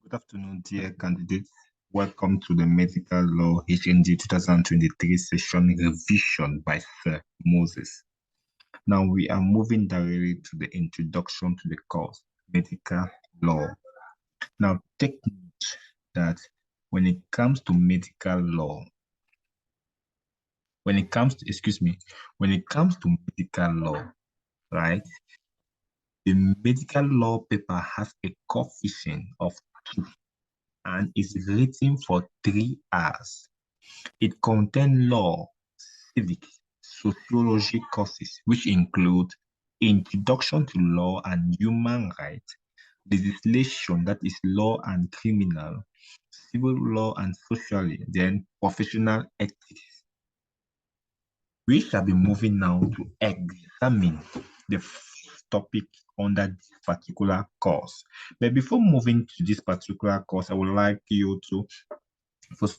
Good afternoon, dear candidates. Welcome to the Medical Law HND 2023 session revision by Sir Moses. Now we are moving directly to the introduction to the course, Medical Law. Now take note that when it comes to medical law, when it comes to medical law, right? The medical law paper has a coefficient of 2 and is written for 3 hours. It contains law, civic, sociology courses, which include introduction to law and human rights, legislation, that is law and criminal, civil law and socially, then professional ethics. We shall be moving now to examine the first topic under this particular course. But before moving to this particular course, I would like you to, for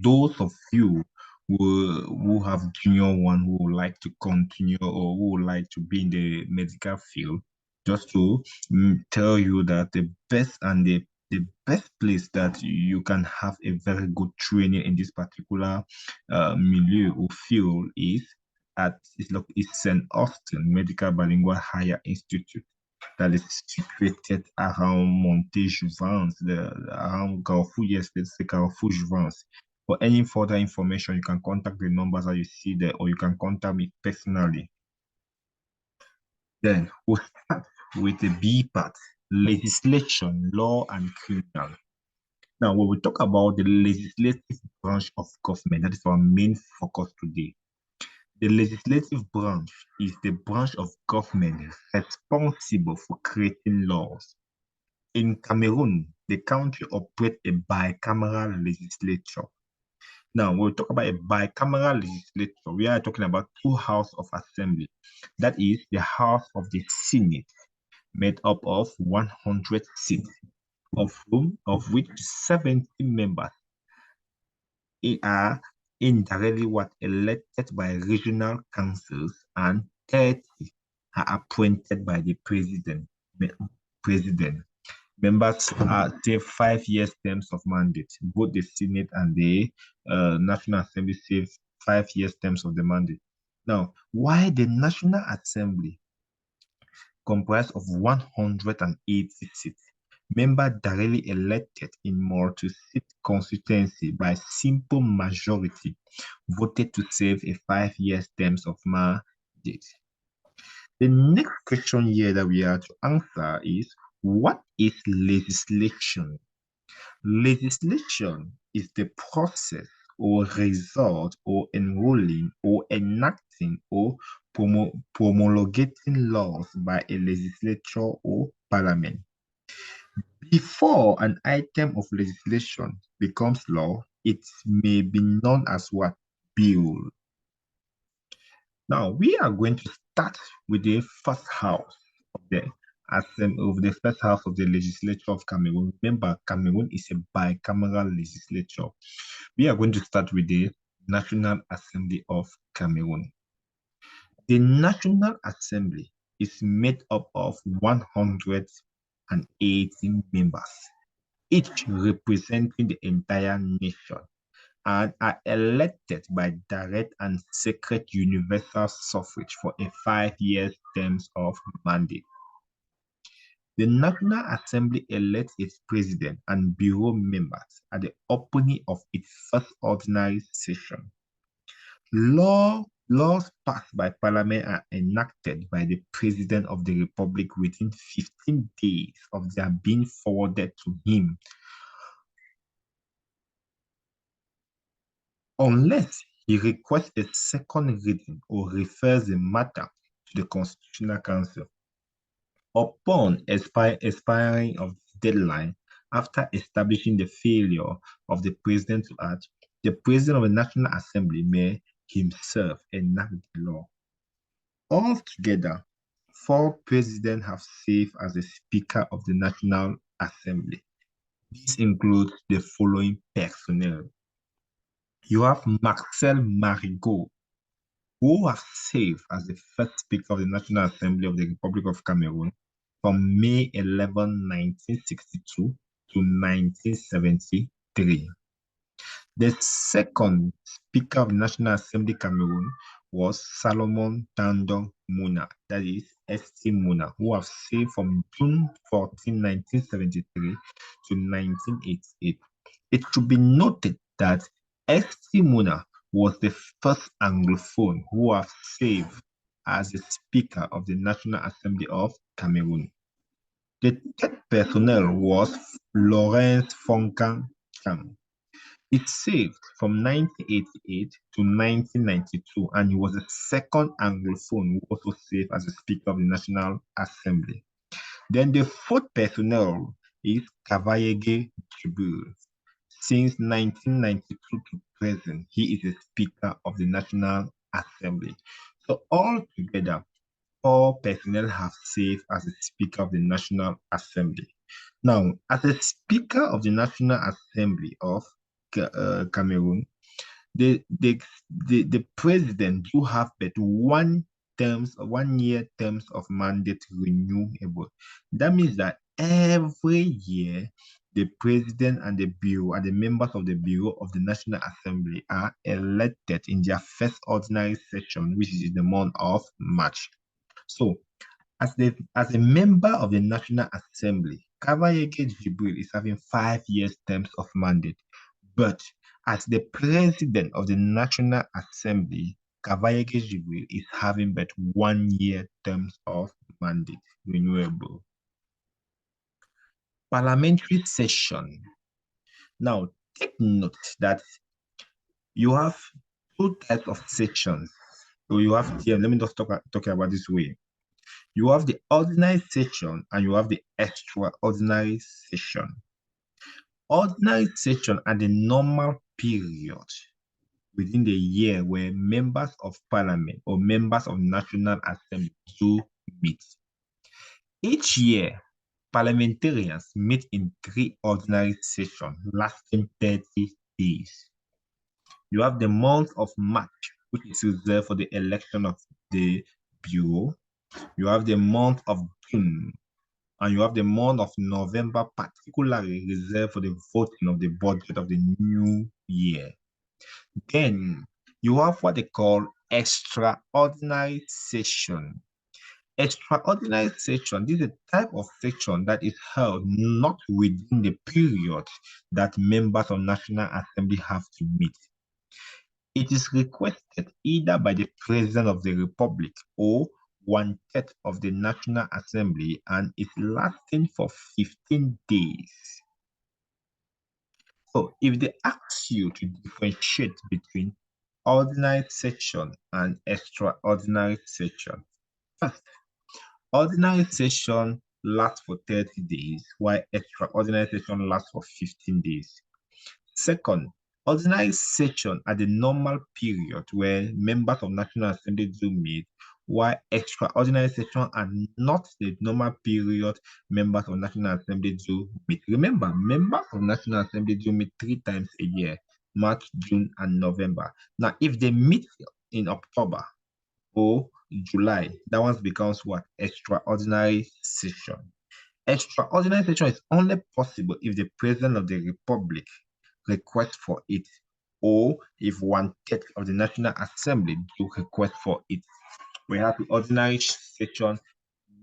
those of you who have junior one who would like to continue or who would like to be in the medical field, just to tell you that the best place that you can have a very good training in this particular milieu or field is St. Austin Medical Bilingual Higher Institute that is situated around Monte-Jouvence, around Carrefour, yes, let's say Carrefour Jouvence. For any further information, you can contact the numbers that you see there, or you can contact me personally. Then we'll start with the B part, legislation, law, and criminal. Now, when we talk about the legislative branch of government, that is our main focus today. The legislative branch is the branch of government responsible for creating laws. In Cameroon, the country operates a bicameral legislature. Now, when we talk about a bicameral legislature, we are talking about 2 houses of assembly. That is the House of the Senate, made up of 100 seats, of which 70 members are indirectly elected by regional councils, and 30 are appointed by the president. Members serve 5 years terms of mandate. Both the Senate and the National Assembly serve 5 years terms of the mandate. Now, why the National Assembly comprised of 180 seats, members directly elected in multi-seat constituency by simple majority, voted to serve a 5 years terms of mandate. The next question here that we have to answer is, what is legislation? Legislation is the process or result or enrolling or enacting or promulgating laws by a legislature or parliament. Before an item of legislation becomes law, it may be known as what? Bill. Now, we are going to start with the first house of the first house of the legislature of Cameroon. Remember, Cameroon is a bicameral legislature. We are going to start with the National Assembly of Cameroon. The National Assembly is made up of 180 members, each representing the entire nation, and are elected by direct and secret universal suffrage for a 5 year terms of mandate. The National Assembly elects its president and bureau members at the opening of its first ordinary session. Laws passed by Parliament are enacted by the President of the Republic within 15 days of their being forwarded to him, unless he requests a second reading or refers the matter to the Constitutional Council. Upon expiring of the deadline, after establishing the failure of the President to act, the President of the National Assembly may himself enact the law. Altogether, 4 presidents have served as the Speaker of the National Assembly. This includes the following personnel. You have Marcel Marigot, who has served as the first Speaker of the National Assembly of the Republic of Cameroon from May 11, 1962 to 1973. The second Speaker of the National Assembly Cameroon was Salomon Tandon Muna, that is ST Muna, who have served from June 14, 1973 to 1988. It should be noted that ST Muna was the first Anglophone who have served as the Speaker of the National Assembly of Cameroon. The third personnel was Lawrence Fonkan Cham. It served from 1988 to 1992, and he was the second Anglophone who also served as the Speaker of the National Assembly. Then the fourth personnel is Kavayege Jibril. Since 1992 to present, he is the Speaker of the National Assembly. So altogether, all personnel have served as the Speaker of the National Assembly. Now, as a Speaker of the National Assembly of Cameroon, the president do have but 1 year terms of mandate renewable. That means that every year the president and the bureau and the members of the bureau of the National Assembly are elected in their first ordinary session, which is in the month of March. So, as a member of the National Assembly, Kavayege Jibril is having 5 years terms of mandate. But as the president of the National Assembly, Kavayege Jibril is having but 1 year terms of mandate renewable. Parliamentary session. Now, take note that you have two types of sessions. So you have here, let me just talk about this way. You have the ordinary session and you have the extraordinary session. Ordinary session are the normal period within the year where members of parliament or members of National Assembly do meet. Each year, parliamentarians meet in 3 ordinary sessions lasting 30 days. You have the month of March, which is reserved for the election of the bureau. You have the month of June, and you have the month of November, particularly reserved for the voting of the budget of the new year. Then you have what they call extraordinary session. Extraordinary session, this is a type of session that is held not within the period that members of National Assembly have to meet. It is requested either by the President of the Republic or 1/3 of the National Assembly and is lasting for 15 days. So if they ask you to differentiate between ordinary session and extraordinary session, first, ordinary session lasts for 30 days, while extraordinary session lasts for 15 days. Second, ordinary session are the normal period where members of National Assembly do meet, while extraordinary session are not the normal period members of National Assembly do meet. Remember, members of National Assembly do meet 3 times a year, March, June, and November. Now, if they meet in October or July, that one becomes what? Extraordinary session. Extraordinary session is only possible if the President of the Republic requests for it, or if 1/3 of the National Assembly do request for it. We have the ordinary session,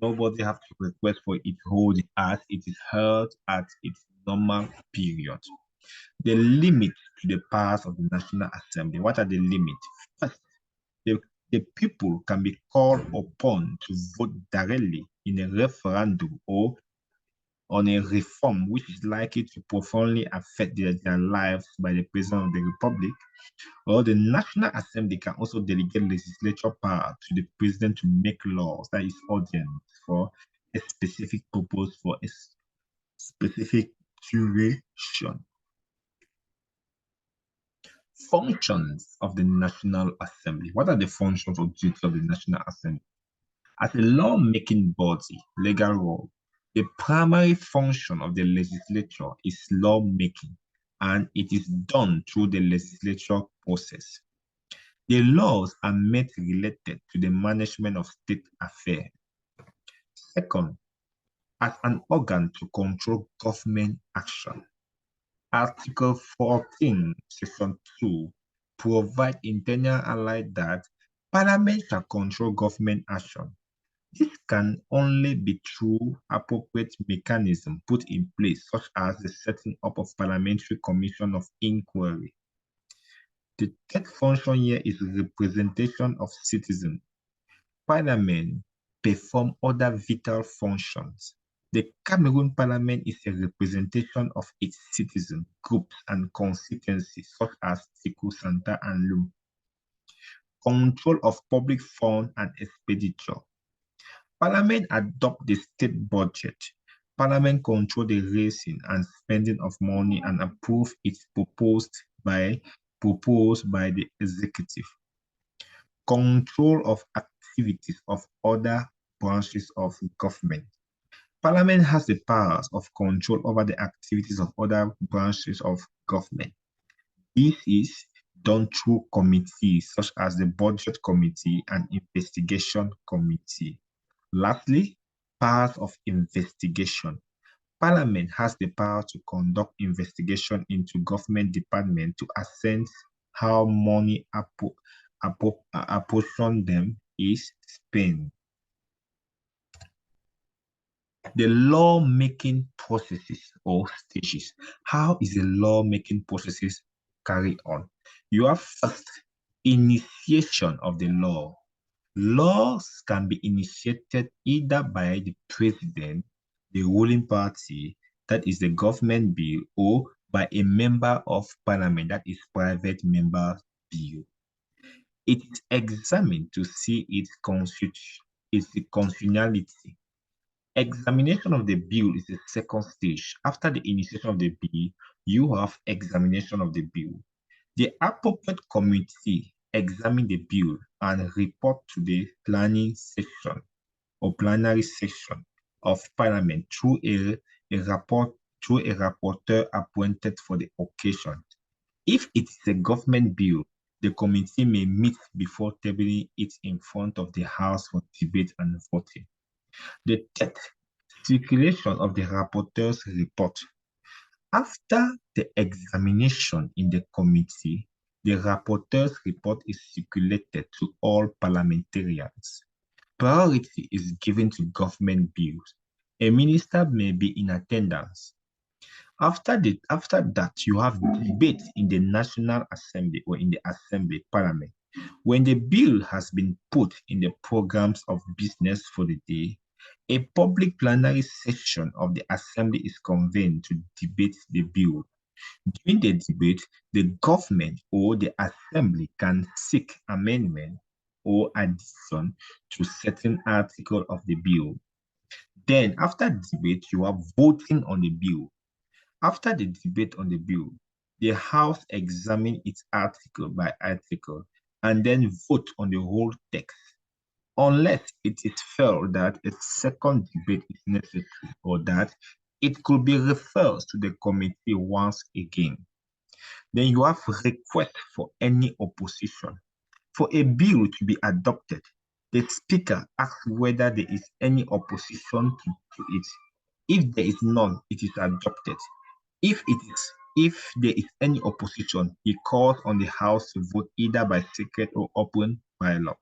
nobody have to request for it, hold it as it is held at its normal period. The limit to the powers of the National Assembly. What are the limits? First, the people can be called upon to vote directly in a referendum or on a reform which is likely to profoundly affect their lives by the President of the Republic, or the National Assembly can also delegate legislature power to the President to make laws that is ordained for a specific purpose for a specific duration. Functions of the National Assembly. What are the functions or duties of the National Assembly? As a lawmaking body, legal role, the primary function of the legislature is lawmaking, and it is done through the legislature process. The laws are made related to the management of state affairs. Second, as an organ to control government action. Article 14, Section 2 provide internal allied that Parliament shall control government action. This can only be through appropriate mechanism put in place, such as the setting up of Parliamentary Commission of Inquiry. The third function here is representation of citizens. Parliament perform other vital functions. The Cameroon Parliament is a representation of its citizen groups and constituencies such as Tiku, Santa, and Lum. Control of public funds and expenditure. Parliament adopt the state budget. Parliament control the raising and spending of money and approve it proposed by the executive. Control of activities of other branches of government. Parliament has the powers of control over the activities of other branches of government. This is done through committees such as the Budget Committee and Investigation Committee. Lastly, powers of investigation. Parliament has the power to conduct investigation into government departments to assess how money apportioned them is spent. The lawmaking processes or stages. How is the lawmaking processes carried on? You have first initiation of the law. Laws can be initiated either by the president, the ruling party, that is the government bill, or by a member of parliament, that is private member bill. It is examined to see its constitutionality. Examination of the bill is the second stage. After the initiation of the bill, you have examination of the bill. The appropriate committee examine the bill and report to the planning section or plenary section of Parliament through a rapporteur appointed for the occasion. If it is a government bill, the committee may meet before tabling it in front of the House for debate and voting. The third, circulation of the rapporteur's report. After the examination in the committee, the rapporteur's report is circulated to all parliamentarians. Priority is given to government bills. A minister may be in attendance. After that, you have debate in the National Assembly or in the Assembly Parliament. When the bill has been put in the programs of business for the day, a public plenary session of the Assembly is convened to debate the bill. During the debate, the government or the Assembly can seek amendment or addition to certain article of the bill. Then, after debate, you are voting on the bill. After the debate on the bill, the House examines its article by article and then vote on the whole text, unless it is felt that a second debate is necessary or that it could be referred to the committee once again. Then you have request for any opposition. For a bill to be adopted, the Speaker asks whether there is any opposition to it. If there is none, it is adopted. If there is any opposition, he calls on the House to vote either by secret or open ballot.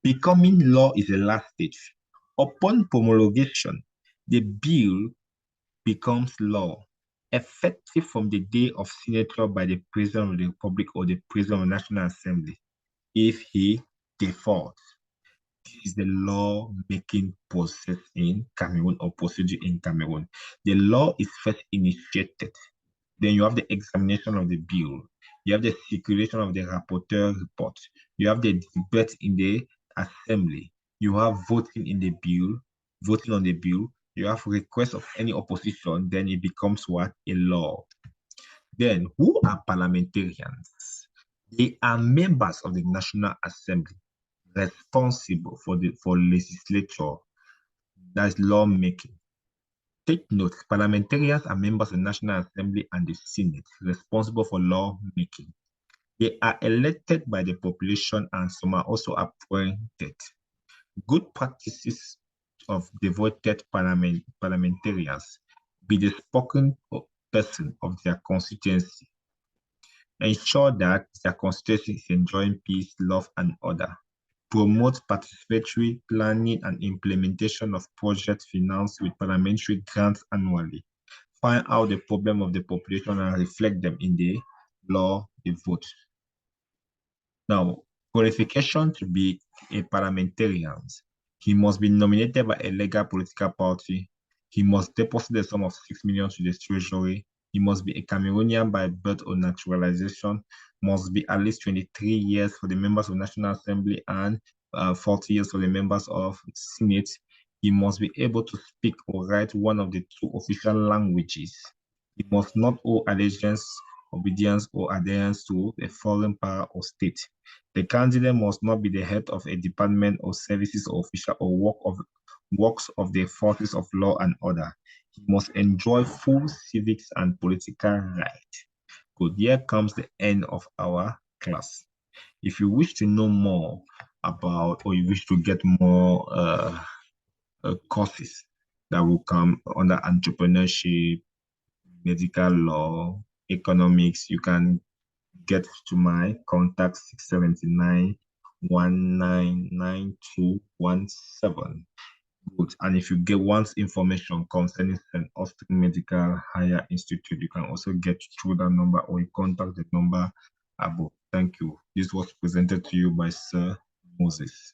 Becoming law is the last stage. Upon promulgation, the bill becomes law, effective from the day of signature by the President of the Republic or the President of the National Assembly, if he defaults. This is the law-making process in Cameroon or procedure in Cameroon. The law is first initiated. Then you have the examination of the bill. You have the circulation of the rapporteur report. You have the debate in the assembly. You have voting on the bill. You have request of any opposition. Then it becomes what? A law. Then who are parliamentarians? They are members of the National Assembly responsible for legislature, that's lawmaking. Take note, parliamentarians are members of the National Assembly and the Senate, responsible for lawmaking. They are elected by the population and some are also appointed. Good practices of devoted parliamentarians be the spoken person of their constituency. Ensure that their constituency is enjoying peace, love, and order. Promote participatory planning and implementation of projects financed with parliamentary grants annually. Find out the problem of the population and reflect them in the law they vote. Now, qualification to be a parliamentarian. He must be nominated by a legal political party. He must deposit the sum of 6 million to the treasury. He must be a Cameroonian by birth or naturalization, must be at least 23 years for the members of National Assembly and 40 years for the members of Senate. He must be able to speak or write one of the two official languages. He must not owe allegiance, obedience, or adherence to a foreign power or state. The candidate must not be the head of a department or services or official or works of the forces of law and order. He must enjoy full civics and political rights. Good. Here comes the end of our class. If you wish to know more about, or you wish to get more courses that will come under entrepreneurship, medical law, economics, you can get to my contact 679 199217. Good. And if you get once information concerning St. Austin Medical Higher Institute, you can also get through that number or you contact the number above. Thank you. This was presented to you by Sir Moses.